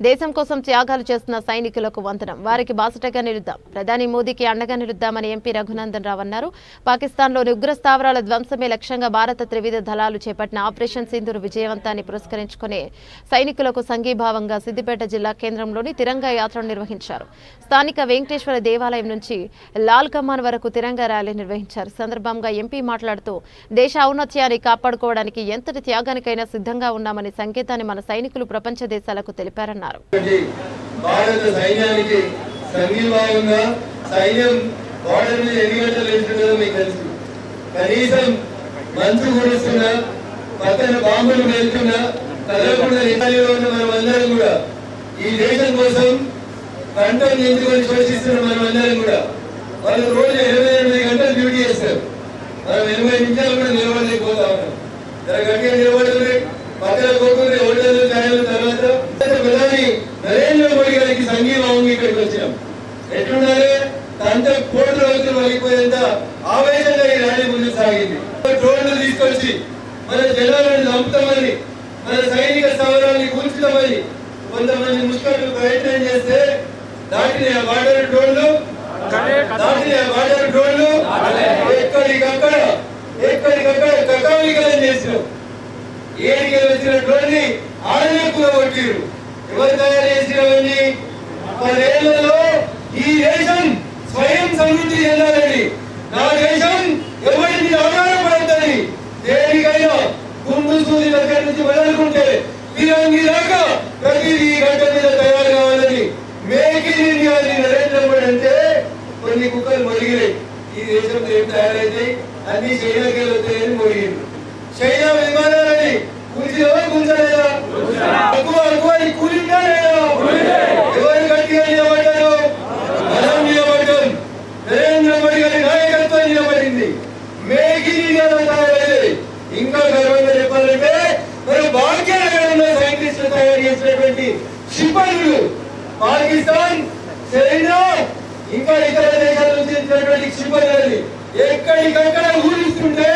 దేశం కోసం త్యాగాలు చేస్తున్న సైనికులకు వందనం, వారికి బాసటగా నిలుద్దాం, ప్రధాని మోదీకి అండగా నిలుద్దామని ఎంపీ రఘునందన్ రావు అన్నారు. పాకిస్తాన్లోని ఉగ్ర స్థావరాల ధ్వంసమే లక్ష్యంగా భారత త్రివిధ దళాలు చేపట్టిన ఆపరేషన్ సింధూర్ విజయవంతాన్ని పురస్కరించుకుని సైనికులకు సంఘీభావంగా సిద్దిపేట జిల్లా కేంద్రంలోని తిరంగా యాత్రను నిర్వహించారు. స్థానిక వెంకటేశ్వర దేవాలయం నుంచి లాల్ కమాన్ వరకు తిరంగా ర్యాలీ నిర్వహించారు. సందర్భంగా ఎంపీ మాట్లాడుతూ దేశ ఔన్నత్యాన్ని కాపాడుకోవడానికి ఎంతటి త్యాగానికైనా సిద్ధంగా ఉన్నామని సంకేతాన్ని మన సైనికులు ప్రపంచ దేశాలకు తెలిపారన్నారు. భారత సైన్యానికి సంఘీభావంగా సైన్యం బార్డర్ మీద ఎన్ని గంటలు వేస్తుందో మీకు తెలుసు. కనీసం మంచు కురుస్తున్నా, పక్కన బాంబులు వెళ్తున్నా కదలకుండా నిటాలిలో ఉన్న మనమందరం కూడా ఈ దేశం కోసం కంఠం ఎంచుకొని శోషిస్తున్న మనమందరం కూడా వాళ్ళు రోజు 28 గంటలు డ్యూటీ చేస్తారు. మనం 80 నిమిషాలు కూడా నిలబడలేకపోతా ఉన్నాం. గట్టిగా నిలబడుతుంది, పక్కన కోరుకునే ఓటర్లు ఛాయల తర్వాత ప్రధాని నరేంద్ర మోడీ గారికి సంఘీభావంగా ఇక్కడికి వచ్చినాం. ఎట్లుండాలి, అంత కోట్ల రోజులు వలిగిపోయేంత ఆవేశంగా ఈ ర్యాలీ ముందుకు సాగింది. డ్రోన్లు తీసుకొచ్చి మన జనాలను చంపుతామని, మన సైనిక స్థావరాన్ని కూల్చుతామని కొంతమంది ముష్కర్లు ప్రయత్నం చేస్తే దాటిని ఆ బార్డర్ డ్రోన్లు ఎక్కడికక్కడ కకావికలం చేసినాం. ఏడికి వచ్చిన డ్రోన్ ని ఆడనే కూలగొట్టిరు. ఎవరు తయారు చేసినవన్నీ? 10 ఏళ్లలో ఈ దేశం స్వయం సమృద్ధి చెందాలని, నా దేశం ఎవరిని ఆధారపడద్దని, దేనికైనా గుండు సూది దగ్గర నుంచి మొదలుకుంటే తిరంగి దాకా ప్రతిదీ గంట మీద తయారు కావాలని make in India Narendra Modi అంటే కొన్ని కుక్కలు మొలిగినాయి. ఈ దేశంలో ఏం తయారైతే అన్ని చైనాకి వస్తాయని మొలిగింది. చైనా విమానాలని కూల్చినవా కూల్చలేదా? కూలిందా లేదా? ఎవరు గట్టిగా నిలబడ్డారు? మనం నిలబడ్డాం. నరేంద్ర మోడీ గారి నాయకత్వం నిలబడింది. మేక్ ఇన్ ఇండియా తయారైంది. ఇంకా గర్వంగా చెప్పాలంటే మరి భాగ్యనగరంలో సైంటిస్టులు తయారు చేసినటువంటి క్షిపణులు పాకిస్తాన్, చైనా ఇంకా ఇతర దేశాల నుంచి క్షిపణులని ఎక్కడికక్కడ ఊరిస్తుంటే